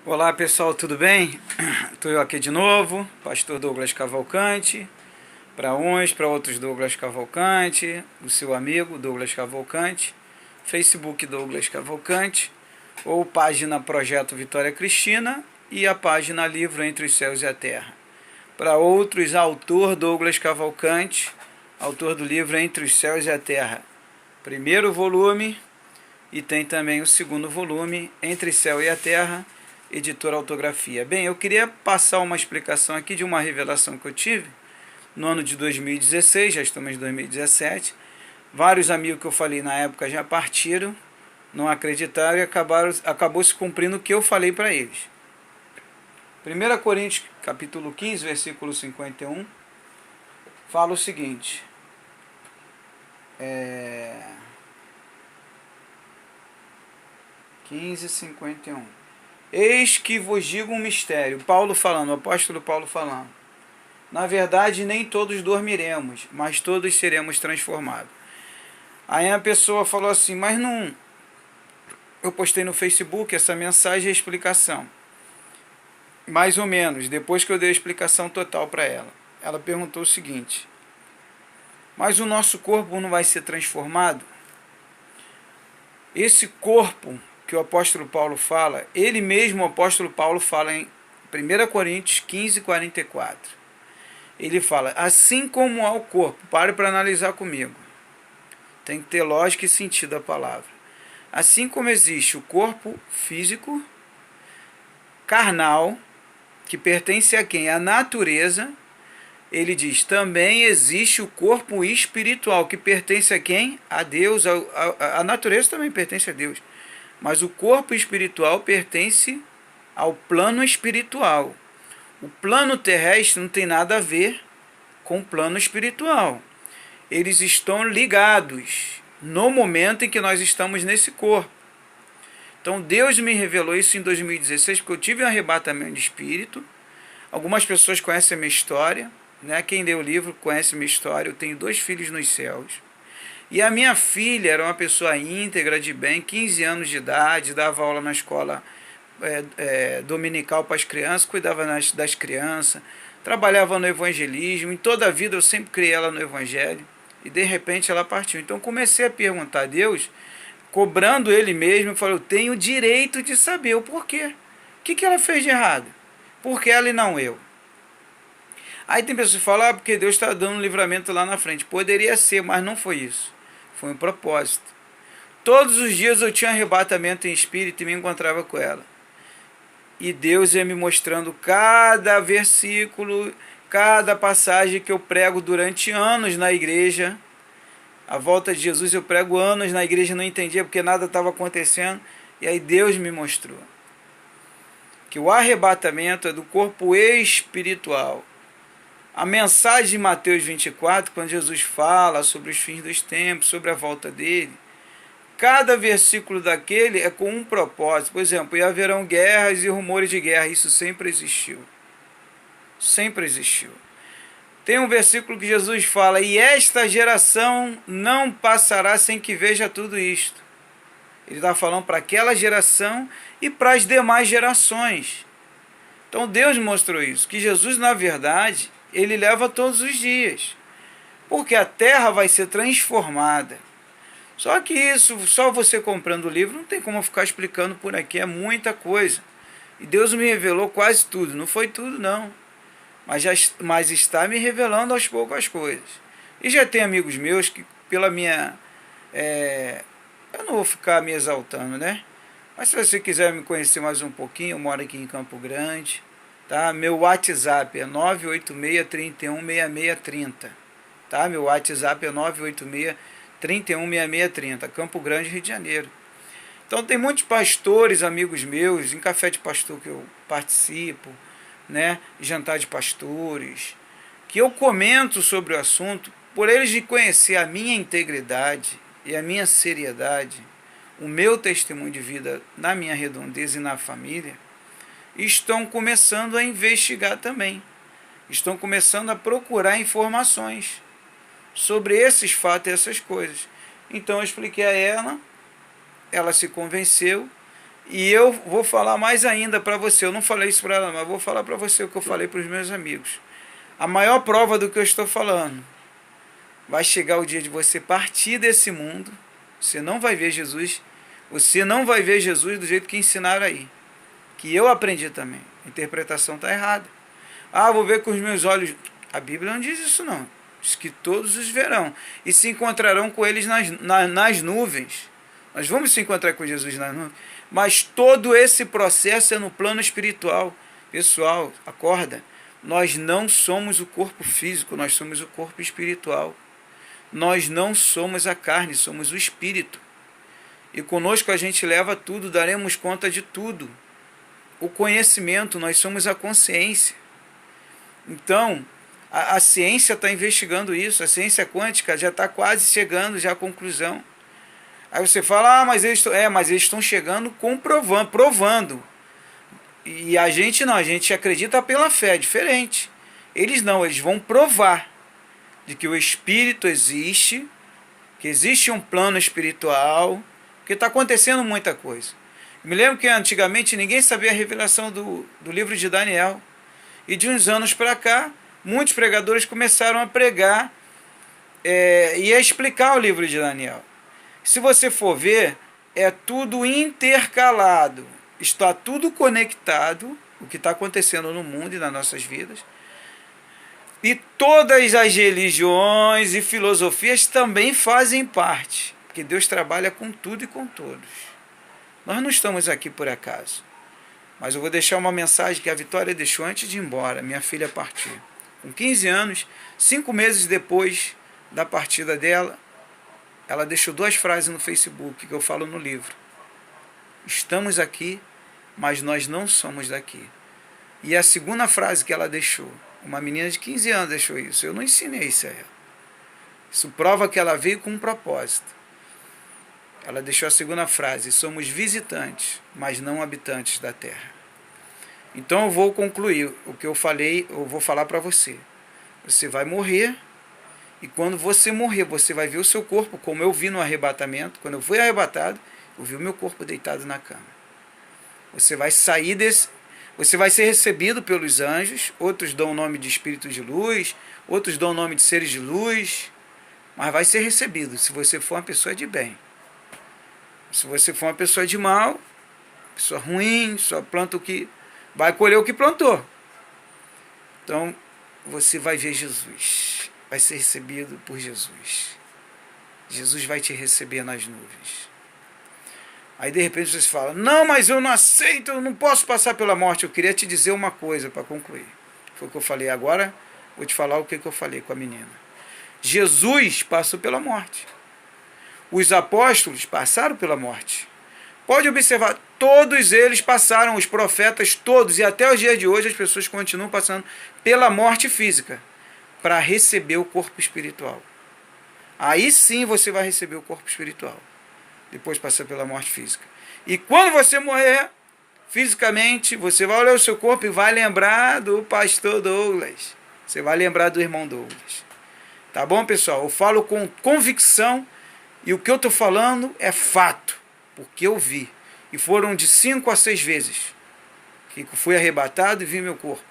Olá pessoal, tudo bem? Estou eu aqui de novo, Pastor Douglas Cavalcante, para uns, para outros Douglas Cavalcante, o seu amigo Douglas Cavalcante, Facebook Douglas Cavalcante, ou página Projeto Vitória Cristina e a página Livro Entre os Céus e a Terra. Para outros, autor Douglas Cavalcante, autor do livro Entre os Céus e a Terra, primeiro volume, e tem também o segundo volume, Entre Céu e a Terra, editora Autografia. Bem, eu queria passar uma explicação aqui de uma revelação que eu tive no ano de 2016, já estamos em 2017. Vários amigos que eu falei na época já partiram, não acreditaram e acabou se cumprindo o que eu falei para eles. 1 Coríntios capítulo 15, versículo 51, fala o seguinte, 15:51. Eis que vos digo um mistério. Paulo falando, o apóstolo Paulo falando. Na verdade, nem todos dormiremos, mas todos seremos transformados. Aí a pessoa falou assim, mas não... Eu postei no Facebook essa mensagem e a explicação. Mais ou menos, depois que eu dei a explicação total para ela. Ela perguntou o seguinte, mas o nosso corpo não vai ser transformado? Esse corpo que o apóstolo Paulo fala, ele mesmo, o apóstolo Paulo, fala em 1 Coríntios 15:44. Ele fala, assim como há o corpo, pare para analisar comigo, tem que ter lógica e sentido a palavra. Assim como existe o corpo físico, carnal, que pertence a quem? A natureza, ele diz, também existe o corpo espiritual, que pertence a quem? A Deus, a natureza também pertence a Deus. Mas o corpo espiritual pertence ao plano espiritual. O plano terrestre não tem nada a ver com o plano espiritual. Eles estão ligados no momento em que nós estamos nesse corpo. Então Deus me revelou isso em 2016, porque eu tive um arrebatamento de espírito. Algumas pessoas conhecem a minha história, né? Quem lê o livro conhece a minha história. Eu tenho 2 filhos nos céus. E a minha filha era uma pessoa íntegra, de bem, 15 anos de idade, dava aula na escola dominical para as crianças, cuidava das crianças, trabalhava no evangelismo, em toda a vida eu sempre criei ela no evangelho, e de repente ela partiu. Então comecei a perguntar a Deus, cobrando Ele mesmo, eu falei, eu tenho o direito de saber o porquê. O que ela fez de errado? Por que ela e não eu? Aí tem pessoas que falam, porque Deus está dando um livramento lá na frente. Poderia ser, mas não foi isso. Foi um propósito. Todos os dias eu tinha arrebatamento em espírito e me encontrava com ela. E Deus ia me mostrando cada versículo, cada passagem que eu prego durante anos na igreja. A volta de Jesus eu prego anos na igreja, não entendia porque nada estava acontecendo. E aí Deus me mostrou que o arrebatamento é do corpo espiritual. A mensagem de Mateus 24, quando Jesus fala sobre os fins dos tempos, sobre a volta dele, cada versículo daquele é com um propósito. Por exemplo, e haverão guerras e rumores de guerra. Isso sempre existiu. Sempre existiu. Tem um versículo que Jesus fala, e esta geração não passará sem que veja tudo isto. Ele está falando para aquela geração e para as demais gerações. Então Deus mostrou isso, que Jesus, na verdade, ele leva todos os dias, porque a terra vai ser transformada. Só que isso, só você comprando o livro, não tem como ficar explicando por aqui, é muita coisa. E Deus me revelou quase tudo, não foi tudo não, mas está me revelando aos poucos as coisas. E já tem amigos meus que pela minha... eu não vou ficar me exaltando, né? Mas se você quiser me conhecer mais um pouquinho, eu moro aqui em Campo Grande. Tá? Meu WhatsApp é 986-316630. Tá? Meu WhatsApp é 986-316630. Campo Grande, Rio de Janeiro. Então tem muitos pastores, amigos meus, em café de pastor que eu participo, né? Jantar de pastores, que eu comento sobre o assunto, por eles de conhecer a minha integridade e a minha seriedade, o meu testemunho de vida na minha redondeza e na família, estão começando a investigar também. Estão começando a procurar informações sobre esses fatos e essas coisas. Então eu expliquei a ela se convenceu, E eu vou falar mais ainda para você. Eu não falei isso para ela, mas vou falar para você o que eu falei para os meus amigos. A maior prova do que eu estou falando, vai chegar o dia de você partir desse mundo. Você não vai ver Jesus. Você não vai ver Jesus do jeito que ensinaram aí. Que eu aprendi também. A interpretação está errada. Ah, vou ver com os meus olhos. A Bíblia não diz isso não. Diz que todos os verão. E se encontrarão com eles nas nuvens. Nós vamos se encontrar com Jesus nas nuvens. Mas todo esse processo é no plano espiritual. Pessoal, acorda. Nós não somos o corpo físico, nós somos o corpo espiritual. Nós não somos a carne, somos o espírito. E conosco a gente leva tudo, daremos conta de tudo. O conhecimento, nós somos a consciência. Então, a ciência está investigando isso, a ciência quântica já está quase chegando já à conclusão. Aí você fala, mas eles estão chegando provando. E a gente não, a gente acredita pela fé, é diferente. Eles não, eles vão provar de que o espírito existe, que existe um plano espiritual, que está acontecendo muita coisa. Me lembro que antigamente ninguém sabia a revelação do livro de Daniel. E de uns anos para cá, muitos pregadores começaram a pregar e a explicar o livro de Daniel. Se você for ver, é tudo intercalado. Está tudo conectado, o que está acontecendo no mundo e nas nossas vidas. E todas as religiões e filosofias também fazem parte. Porque Deus trabalha com tudo e com todos. Nós não estamos aqui por acaso. Mas eu vou deixar uma mensagem que a Vitória deixou antes de ir embora. Minha filha partiu. Com 15 anos, 5 meses depois da partida dela, ela deixou 2 frases no Facebook que eu falo no livro. Estamos aqui, mas nós não somos daqui. E a segunda frase que ela deixou, uma menina de 15 anos deixou isso. Eu não ensinei isso a ela. Isso prova que ela veio com um propósito. Ela deixou a segunda frase: somos visitantes, mas não habitantes da terra. Então eu vou concluir o que eu falei, eu vou falar para você. Você vai morrer, e quando você morrer, você vai ver o seu corpo, como eu vi no arrebatamento. Quando eu fui arrebatado, eu vi o meu corpo deitado na cama. Você vai sair desse... Você vai ser recebido pelos anjos, outros dão o nome de espíritos de luz, outros dão o nome de seres de luz, mas vai ser recebido se você for uma pessoa de bem. Se você for uma pessoa de mal, pessoa ruim, só planta o que... vai colher o que plantou. Então, você vai ver Jesus. Vai ser recebido por Jesus. Jesus vai te receber nas nuvens. Aí, de repente, você fala, não, mas eu não aceito, eu não posso passar pela morte. Eu queria te dizer uma coisa para concluir. Foi o que eu falei agora, vou te falar o que eu falei com a menina. Jesus passou pela morte. Os apóstolos passaram pela morte. Pode observar, todos eles passaram, os profetas todos, e até os dias de hoje as pessoas continuam passando pela morte física, para receber o corpo espiritual. Aí sim você vai receber o corpo espiritual, depois de passar pela morte física. E quando você morrer, fisicamente, você vai olhar o seu corpo e vai lembrar do pastor Douglas. Você vai lembrar do irmão Douglas. Tá bom, pessoal? Eu falo com convicção. E o que eu estou falando é fato, porque eu vi. E foram de 5 a 6 vezes que fui arrebatado e vi meu corpo.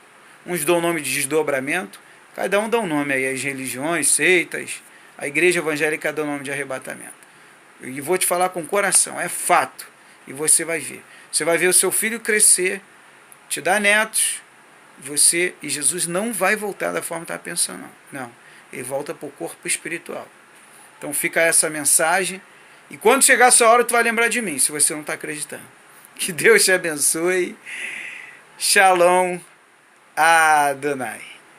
Uns dão o nome de desdobramento, cada um dá um nome aí, as religiões, seitas, a igreja evangélica dá o nome de arrebatamento. E vou te falar com coração, é fato. E você vai ver. Você vai ver o seu filho crescer, te dar netos, e Jesus não vai voltar da forma que está pensando, não. Ele volta para o corpo espiritual. Então fica essa mensagem. E quando chegar a sua hora, tu vai lembrar de mim, se você não está acreditando. Que Deus te abençoe. Shalom Adonai.